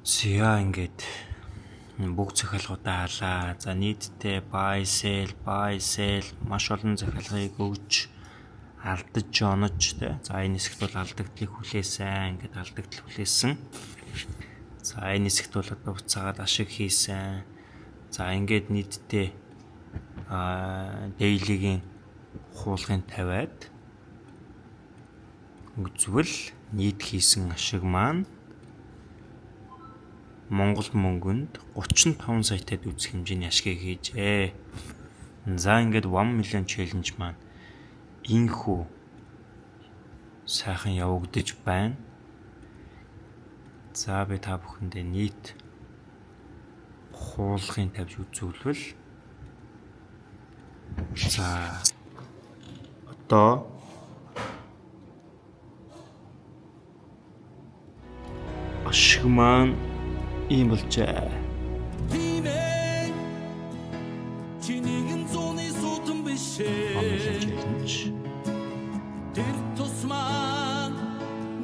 За ингээд бүх захиалгуудаа халаа. За нийтдээ buy sell маш олон захиалгыг өгж алдаж онож тэ. За энэ хэсэгт бол алдагдлыг хүлээсэн. Ингээд алдагдал хүлээсэн. За энэ хэсэгт бол одоо буцаагаад ашиг хийсэн. За ингээд нийтдээ daily-гийн хуулгын тавиад үзвэл нийт хийсэн ашиг маань Монгол мөнгөнд 35 саятай үзэх хэмжээний ашгийг хийжээ. За ингээд 1 million challenge маань инхүү сайхан явагдаж байна. За би та бүхэндээ нийт хуулгын тавьж үзүүлвэл за одоо ашиг маань ийм болжээ. Challenge.